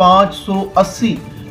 580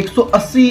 180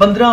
15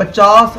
50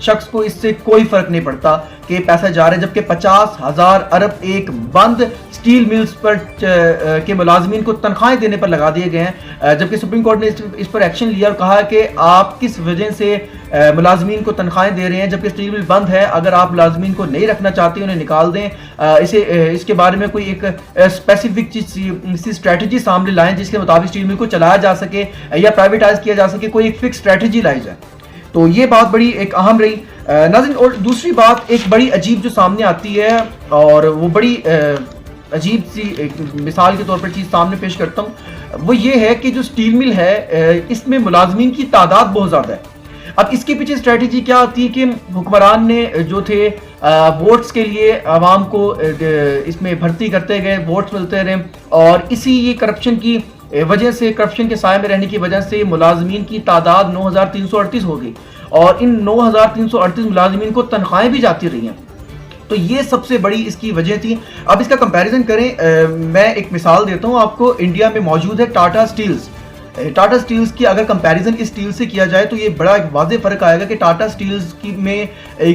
شخص کو اس سے کوئی فرق نہیں پڑتا کہ پیسہ جا رہا ہے، جبکہ 50,000 ارب ایک بند سٹیل ملز پر کے ملازمین کو تنخواہیں دینے پر لگا دیے گئے ہیں، جبکہ سپریم کورٹ نے اس پر ایکشن لیا اور کہا کہ آپ کس وجہ سے ملازمین کو تنخواہیں دے رہے ہیں جبکہ سٹیل مل بند ہے، اگر آپ ملازمین کو نہیں رکھنا چاہتے انہیں نکال دیں، اس کے بارے میں کوئی ایک اسپیسیفک اسٹریٹجی سامنے لائیں جس کے مطابق سٹیل مل کو چلایا جا سکے یا پرائیویٹائز کیا جا سکے، کوئی ایک فکس اسٹریٹجی لائی جائے۔ تو یہ بات بڑی ایک اہم رہی ناظرین۔ اور دوسری بات ایک بڑی عجیب جو سامنے آتی ہے، اور وہ بڑی عجیب سی ایک مثال کے طور پر چیز سامنے پیش کرتا ہوں، وہ یہ ہے کہ جو سٹیل مل ہے اس میں ملازمین کی تعداد بہت زیادہ ہے۔ اب اس کے پیچھے اسٹریٹجی کیا آتی ہے کہ حکمران نے جو تھے ووٹس کے لیے عوام کو اس میں بھرتی کرتے گئے، ووٹس ملتے رہے، اور اسی یہ کرپشن کی وجہ سے، کرپشن کے سائے میں رہنے کی وجہ سے ملازمین کی تعداد 9,338 ہو گئی، اور ان 9,338 ملازمین کو تنخواہیں بھی جاتی رہی ہیں۔ تو یہ سب سے بڑی اس کی وجہ تھی۔ اب اس کا کمپیریزن کریں، میں ایک مثال دیتا ہوں آپ کو، انڈیا میں موجود ہے ٹاٹا سٹیلز۔ ٹاٹا سٹیلز کی اگر کمپیریزن اس سٹیل سے کیا جائے تو یہ بڑا ایک واضح فرق آئے گا کہ ٹاٹا سٹیلز میں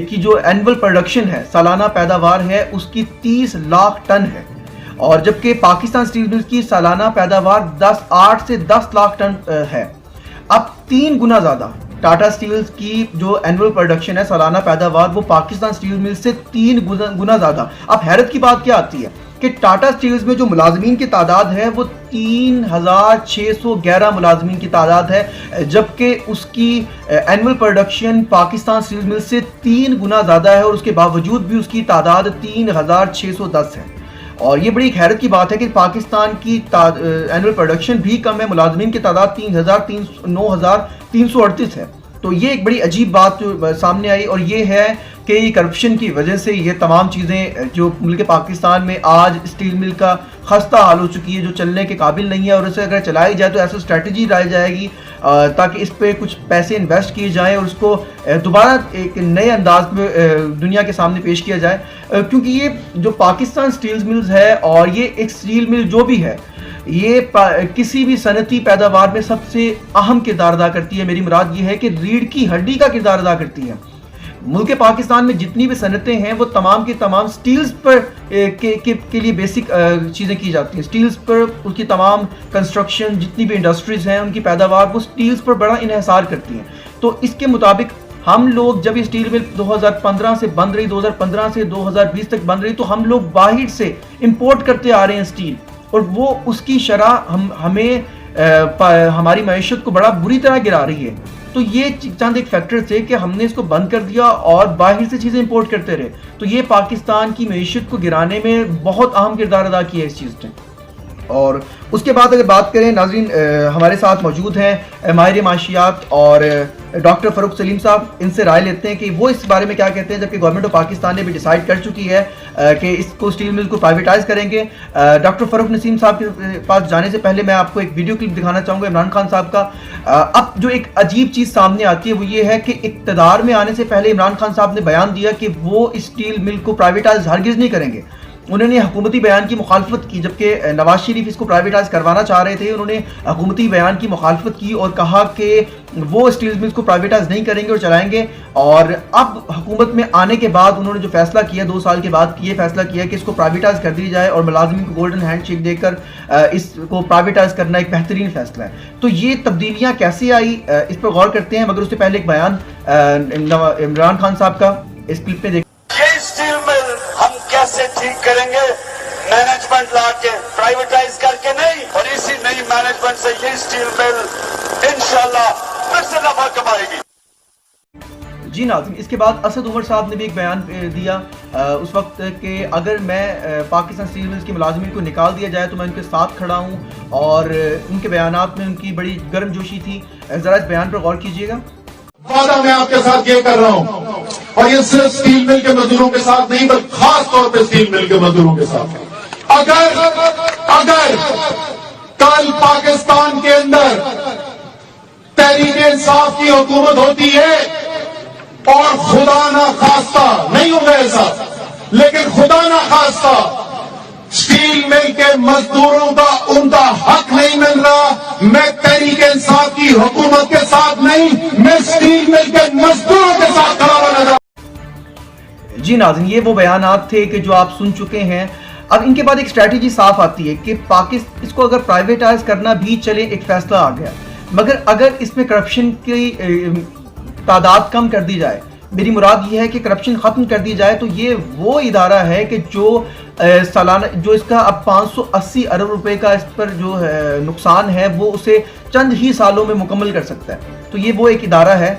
کی جو اینول پروڈکشن ہے، سالانہ پیداوار ہے، اس کی 30 لاکھ ٹن ہے، اور جبکہ پاکستان سٹیل ملز کی سالانہ پیداوار 8 سے 10 لاکھ ٹن ہے۔ اب 3 گنا زیادہ ٹاٹا سٹیلز کی جو اینول پروڈکشن ہے، سالانہ پیداوار، وہ پاکستان سٹیل ملز سے 3 گنا زیادہ۔ اب حیرت کی بات کیا آتی ہے کہ ٹاٹا سٹیلز میں جو ملازمین کی تعداد ہے وہ 3,611 ملازمین کی تعداد ہے، جبکہ اس کی annual production Pakistan steel mills سے 3 گنا زیادہ ہے، اور اس کے باوجود بھی اس کی تعداد 3,610 ہے۔ اور یہ بڑی حیرت کی بات ہے کہ پاکستان کی اینول پروڈکشن بھی کم ہے، ملازمین کی تعداد 9,338 ہے۔ تو یہ ایک بڑی عجیب بات جو سامنے آئی، اور یہ ہے کہ یہ کرپشن کی وجہ سے یہ تمام چیزیں جو ملک پاکستان میں آج سٹیل مل کا خستہ حال ہو چکی ہے، جو چلنے کے قابل نہیں ہے، اور اسے اگر چلائی جائے تو ایسی اسٹریٹجی لائی جائے گی تاکہ اس پہ کچھ پیسے انویسٹ کیے جائیں اور اس کو دوبارہ ایک نئے انداز میں دنیا کے سامنے پیش کیا جائے، کیونکہ یہ جو پاکستان سٹیل ملز ہے، اور یہ ایک سٹیل مل جو بھی ہے، یہ کسی بھی صنعتی پیداوار میں سب سے اہم کردار ادا کرتی ہے۔ میری مراد یہ ہے کہ ریڑھ کی ہڈی کا کردار ادا کرتی ہے۔ ملک پاکستان میں جتنی بھی صنعتیں ہیں وہ تمام کی تمام سٹیلز پر کے لیے بیسک چیزیں کی جاتی ہیں، سٹیلز پر اس کی تمام کنسٹرکشن، جتنی بھی انڈسٹریز ہیں ان کی پیداوار وہ سٹیلز پر بڑا انحصار کرتی ہیں۔ تو اس کے مطابق ہم لوگ جب یہ سٹیل مل 2015 سے بند رہی، 2015 سے 2020 تک بند رہی، تو ہم لوگ باہر سے امپورٹ کرتے آ رہے ہیں سٹیل، اور وہ اس کی شرح ہمیں ہماری معیشت کو بڑا بری طرح گرا رہی ہے۔ تو یہ چند ایک فیکٹر تھے کہ ہم نے اس کو بند کر دیا اور باہر سے چیزیں امپورٹ کرتے رہے، تو یہ پاکستان کی معیشت کو گرانے میں بہت اہم کردار ادا کیا ہے اس چیز نے۔ اور اس کے بعد اگر بات کریں ناظرین، ہمارے ساتھ موجود ہیں ماہر معاشیات اور ڈاکٹر فاروق سلیم صاحب، ان سے رائے لیتے ہیں کہ وہ اس بارے میں کیا کہتے ہیں، جبکہ گورنمنٹ آف پاکستان نے بھی ڈیسائیڈ کر چکی ہے کہ اس کو سٹیل مل کو پرائیویٹائز کریں گے۔ ڈاکٹر فاروق نسیم صاحب کے پاس جانے سے پہلے میں آپ کو ایک ویڈیو کلپ دکھانا چاہوں گا عمران خان صاحب کا۔ اب جو ایک عجیب چیز سامنے آتی ہے وہ یہ ہے کہ اقتدار میں آنے سے پہلے عمران خان صاحب نے بیان دیا کہ وہ اس سٹیل مل کو پرائیویٹائز ہرگز نہیں کریں گے۔ انہوں نے حکومتی بیان کی مخالفت کی، جبکہ نواز شریف اس کو پرائیویٹائز کروانا چاہ رہے تھے، انہوں نے حکومتی بیان کی مخالفت کی اور کہا کہ وہ سٹیل ملز کو پرائیویٹائز نہیں کریں گے اور چلائیں گے۔ اور اب حکومت میں آنے کے بعد انہوں نے جو فیصلہ کیا 2 سال کے بعد یہ فیصلہ کیا کہ اس کو پرائیویٹائز کر دی جائے، اور ملازمین کو گولڈن ہینڈ شیک دے کر اس کو پرائیویٹائز کرنا ایک بہترین فیصلہ ہے۔ تو یہ تبدیلیاں کیسے آئی اس پر غور کرتے ہیں، مگر اس سے پہلے ایک بیان عمران خان صاحب کا اس کلپ میں دیکھ۔ یہ سٹیل مل ہم کیسے ٹھیک کریں گے؟ مینجمنٹ لا کے، پرائیویٹائز کر کے نہیں، اور اسی نئی مینجمنٹ سے یہ سٹیل مل انشاءاللہ پھر سے نفع کمائے گی۔ جی ناظرین، اس کے بعد اسد عمر صاحب نے بھی ایک بیان دیا اس وقت کہ اگر میں پاکستان سٹیل ملز کے ملازمین کو نکال دیا جائے تو میں ان کے ساتھ کھڑا ہوں، اور ان کے بیانات میں ان کی بڑی گرم جوشی تھی۔ ذرا اس بیان پر غور کیجیے گا۔ وعدہ میں آپ کے ساتھ یہ کر رہا ہوں، اور یہ صرف سٹیل مل کے مزدوروں کے ساتھ نہیں بلکہ خاص طور پہ سٹیل مل کے مزدوروں کے ساتھ، اگر کل پاکستان کے اندر تحریک انصاف کی حکومت ہوتی ہے اور خدا نہ خواستہ نہیں ہوگا ایسا، لیکن خدا نہ خواستہ سٹیل مل کے مزدوروں کا ان کا حق نہیں مل رہا، میں تحریک انصاف کی حکومت کے ساتھ نہیں، میں سٹیل مل کے مزدوروں کے ساتھ کھڑا ہونا جی ناظرین، یہ وہ بیانات تھے کہ جو آپ سن چکے ہیں۔ اب ان کے بعد ایک اسٹریٹجی صاف آتی ہے کہ پاکستان اس کو اگر پرائیویٹائز کرنا بھی چلے، ایک فیصلہ آ گیا، مگر اگر اس میں کرپشن کی تعداد کم کر دی جائے، میری مراد یہ ہے کہ کرپشن ختم کر دی جائے، تو یہ وہ ادارہ ہے کہ جو سالانہ جو اس کا اب 580 ارب روپے کا اس پر جو نقصان ہے وہ اسے چند ہی سالوں میں مکمل کر سکتا ہے۔ تو یہ وہ ایک ادارہ ہے